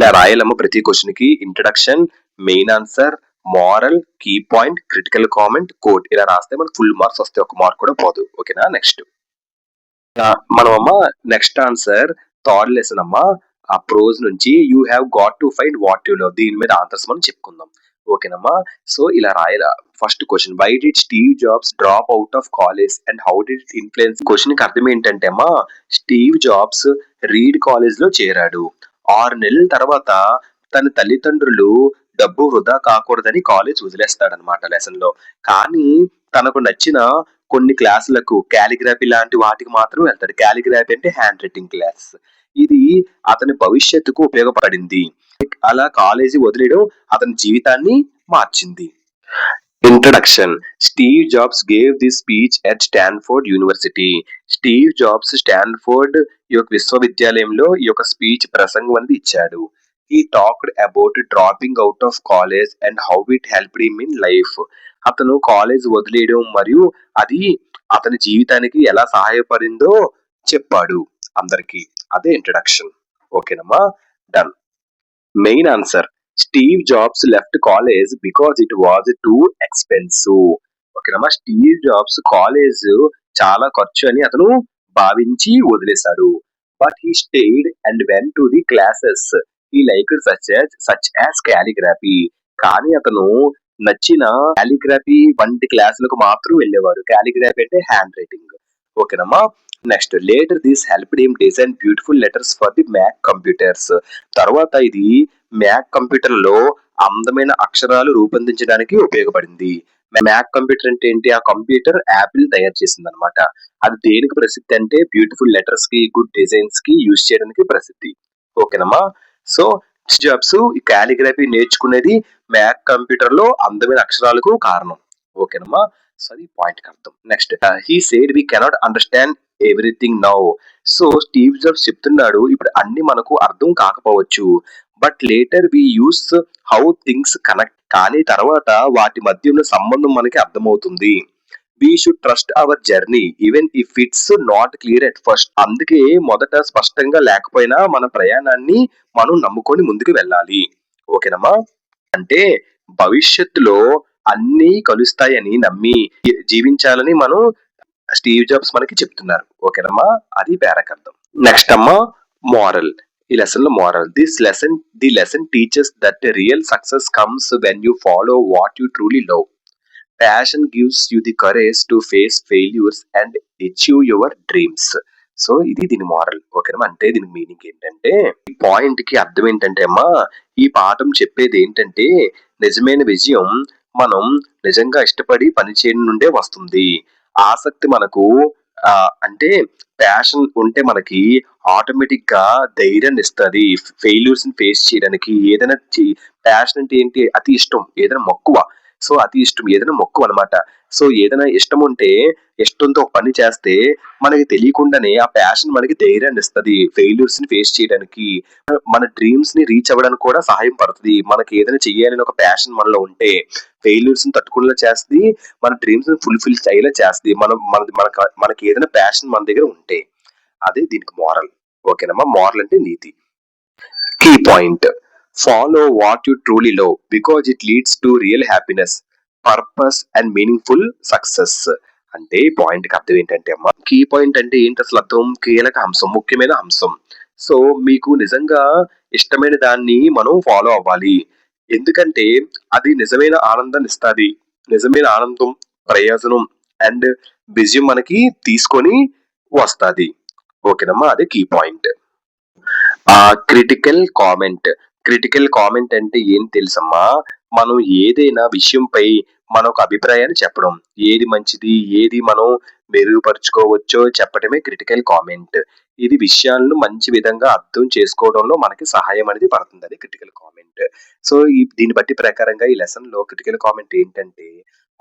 ఇలా రాయాలమ్మ ప్రతి క్వశ్చన్ కి. Introduction, main answer, moral, key point, critical comment, quote ఇలా రాస్తే మనకు ఫుల్ మార్క్స్ వస్తాయి. ఒక మార్క్ కూడా పోదు. ఓకేనా. నెక్స్ట్ మనమమ్మ నెక్స్ట్ ఆన్సర్ థర్డ్ లెసన్ అమ్మా. ఆ ప్రోజ్ నుంచి you have got to find what you love, దీని మీద ఆన్సర్స్ మనం చెప్పుకుందాం. ఓకేనమ్మా. సో ఇలా రాయాల. First question, why did Steve Jobs drop out of college and how did it influence. Question కి అర్థం ఏంటంటే అమ్మా, స్టీవ్ జాబ్స్ రీడ్ కాలేజ్ లో చేరాడు. 6 నెలల తర్వాత తన తల్లిదండ్రులు డబ్బు వృధా కాకూడదని కాలేజ్ వదిలేస్తాడనమాట లెసన్ లో. కానీ తనకు నచ్చిన కొన్ని క్లాసులకు కాలిగ్రఫీ లాంటి వాటికి మాత్రం వెళ్తాడు. కాలిగ్రఫీ అంటే హ్యాండ్ రైటింగ్ క్లాస్. ఇది అతని భవిష్యత్తుకు ఉపయోగపడింది. అలా కాలేజీ వదిలేయడం అతని జీవితాన్ని మార్చింది. Introduction, Steve jobs gave this speech at Stanford university. Steve jobs Stanford ఈ యొక్క విశ్వవిద్యాలయంలో ఈ యొక్క స్పీచ్ ప్రసంగం అనేది ఇచ్చాడు. He talked about dropping out of college and how it helped him in life. అతను కాలేజ్ వదిలేయడం మరియు అది అతని జీవితానికి ఎలా సహాయపడిందో చెప్పాడు అందరికి. అదే ఇంట్రడక్షన్. ఓకేనమ్మా. Done. Main answer, Steve Jobs left college because it was too expensive. ఓకేనమ్మా. స్టీవ్ జాబ్స్ కాలేజ్ చాలా ఖర్చు అని అతను భావించి వదిలేశాడు. But he stayed and went to the classes he liked such as calligraphy. కానీ అతను నచ్చిన కాలిగ్రఫీ వంటి క్లాసులకు మాత్రం వెళ్ళేవాడు. కాలిగ్రఫీ అంటే హ్యాండ్ రైటింగ్. ఓకేనమ్మా. Next, later this helped him design beautiful letters for the Mac computers. తర్వాత ఇది మ్యాక్ కంప్యూటర్ లో అందమైన అక్షరాలు రూపొందించడానికి ఉపయోగపడింది. మ్యాక్ కంప్యూటర్ అంటే ఏంటి? ఆ కంప్యూటర్ యాపిల్ తయారు చేసింది అనమాట. అది దేనికి ప్రసిద్ధి అంటే బ్యూటిఫుల్ లెటర్స్ కి, గుడ్ డిజైన్స్ కి యూజ్ చేయడానికి ప్రసిద్ధి. ఓకేనమ్మా. సో జాబ్స్ ఈ కాలిగ్రఫీ నేర్చుకునేది మ్యాక్ కంప్యూటర్ లో అందమైన అక్షరాలకు కారణం. ఓకేనమ్మా. సో అది పాయింట్ అర్థం. Next, he said we cannot understand everything now. So Steve Jobs చెప్తున్నాడు, ఇప్పుడు అన్ని మనకు అర్థం కాకపోవచ్చు, but later we use how things connect. కానీ తర్వాత వాటి మధ్య ఉన్న సంబంధం మనకి అర్థమవుతుంది. We should trust our journey even if it's not clear at first. అందుకే మొదట స్పష్టంగా లేకపోయినా మన ప్రయాణాన్ని మనం నమ్ముకొని ముందుకు వెళ్ళాలి. ఓకేనమ్మా. అంటే భవిష్యత్తులో అన్ని కలుస్తాయని నమ్మి జీవించాలని మనం స్టీవ్ జాబ్స్ మనకి చెప్తున్నారు. ఓకేనమ్మా. అది పేరకర్థం. నెక్స్ట్ అమ్మా, మోరల్. ఈ లెసన్ లో moral, the lesson teachers that real success comes when you follow what you truly love. Passion gives you the courage to face failures and achieve your dreams. So ఇది దీని moral. ఓకేనమ్మా. అంటే దీని meaning ఏంటంటే, ఈ point కి అర్థం ఏంటంటే అమ్మా, ఈ పాఠం చెప్పేది ఏంటంటే నిజమైన విజయం మనం నిజంగా ఇష్టపడి పనిచేయడం నుండే వస్తుంది. ఆసక్తి మనకు అంటే ప్యాషన్ ఉంటే మనకి ఆటోమేటిక్ గా ధైర్యాన్ని ఇస్తుంది ఫెయిల్యూర్స్ ని ఫేస్ చేయడానికి. ఏదైనా ప్యాషన్ అంటే ఏంటి? అతి ఇష్టం, ఏదైనా మక్కువ. సో అతి ఇష్టం, ఏదైనా మక్కువ అనమాట. సో ఏదైనా ఇష్టం ఉంటే ఇష్టంతో ఒక పని చేస్తే మనకి తెలియకుండానే ఆ ప్యాషన్ మనకి ధైర్యాన్ని ఇస్తుంది ఫెయిల్యూర్స్ ని ఫేస్ చేయడానికి. మన డ్రీమ్స్ ని రీచ్ అవ్వడానికి కూడా సహాయం పడుతుంది. మనకి ఏదైనా చెయ్యాలని ఒక ప్యాషన్ మనలో ఉంటే ఫెయిల్యూర్స్ ని తట్టుకునేలా చేస్తుంది, మన డ్రీమ్స్ ని ఫుల్ఫిల్ అయ్యేలా చేస్తుంది. మనకి ఏదైనా ప్యాషన్ మన దగ్గర ఉంటే. అదే దీనికి మోరల్. ఓకేనమ్మా. మోరల్ అంటే నీతి. Key point, follow what you truly love because it leads to real happiness, purpose and meaningful success. అంటే పాయింట్ కి అర్థం ఏంటంటే అమ్మా, కీ పాయింట్ అంటే ఏంటి అసలు అర్థం? కీలక అంశం, ముఖ్యమైన అంశం. సో మీకు నిజంగా ఇష్టమైన దాన్ని మనం ఫాలో అవ్వాలి. ఎందుకంటే అది నిజమైన ఆనందాన్ని ఇస్తుంది. నిజమైన ఆనందం, ప్రయోజనం అండ్ విజయం మనకి తీసుకొని వస్తుంది. ఓకేనమ్మా. అదే key point. Critical comment. Critical comment అంటే ఏం తెలుసమ్మా, మనం ఏదైనా విషయంపై మన ఒక అభిప్రాయాన్ని చెప్పడం, ఏది మంచిది ఏది మనం మెరుగుపరుచుకోవచ్చో చెప్పడమే క్రిటికల్ కామెంట్. ఇది విషయాలను మంచి విధంగా అర్థం చేసుకోవడంలో మనకి సహాయం అనేది పడుతుంది. అది క్రిటికల్ కామెంట్. సో దీన్ని బట్టి ప్రకారంగా ఈ లెసన్ లో క్రిటికల్ కామెంట్ ఏంటంటే,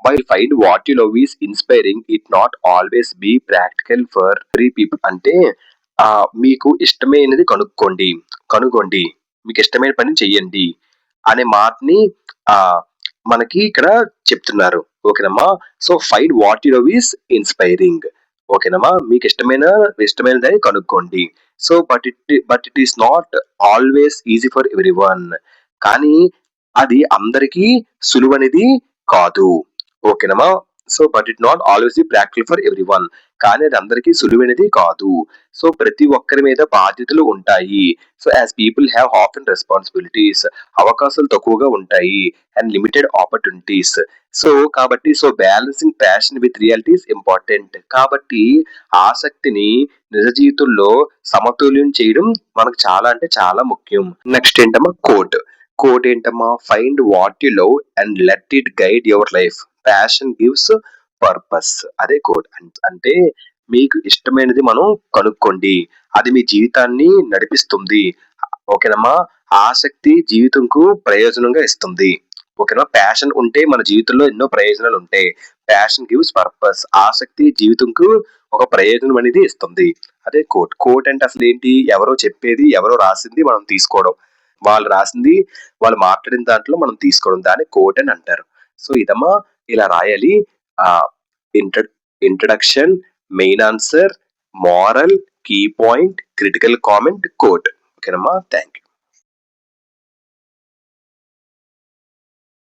while find what you love is inspiring it not always be practical for free people. అంటే మీకు ఇష్టమైనది కనుగొండి, మీకు ఇష్టమైన పని చెయ్యండి అనే మాటని మనకి ఇక్కడ చెప్తున్నారు. ఓకేనమ్మా. So find what you love is inspiring. ఓకేనమ్మా. మీకు ఇష్టమైనది కనుక్కోండి. So but it is not always easy for every one. కానీ అది అందరికీ సులువనేది కాదు. ఓకేనమ్మా. So but it not always be practical for every one. కానీ అది అందరికీ సులువైనది కాదు. సో ప్రతి ఒక్కరి మీద బాధ్యతలు ఉంటాయి. So as people have often responsibilities, అవకాశాలు తక్కువగా ఉంటాయి అండ్ లిమిటెడ్ ఆపర్చునిటీస్. కాబట్టి balancing passion with reality is important. కాబట్టి ఆసక్తిని నిజ జీవితంలో సమతుల్యం చేయడం మనకు చాలా అంటే చాలా ముఖ్యం. నెక్స్ట్ ఏంటమ్మా కోట్. కోట్ ఏంటమ్మా, find what you love and let it guide your life. Passion gives purpose. అదే కోట్. అంటే మీకు ఇష్టమైనది మనం కనుక్కోండి, అది మీ జీవితాన్ని నడిపిస్తుంది. ఓకేనమ్మా. ఆసక్తి జీవితంకు ప్రయోజనంగా ఇస్తుంది. ఓకేనా. ప్యాషన్ ఉంటే మన జీవితంలో ఎన్నో ప్రయోజనాలు ఉంటాయి. Passion gives purpose. ఆసక్తి జీవితంకు ఒక ప్రయోజనం అనేది ఇస్తుంది. అదే కోట్. కోట్ అంటే అసలు ఏంటి, ఎవరో చెప్పేది, ఎవరో రాసింది మనం తీసుకోవడం. వాళ్ళు రాసింది, వాళ్ళు మాట్లాడిన దాంట్లో మనం తీసుకోవడం, దాన్ని కోట్ అని అంటారు. సో ఇదమ్మా, ఇలా రాయాలి. Introduction, main answer, moral, key point, critical comment, quote. ఓకేనమ్మా. Thank you.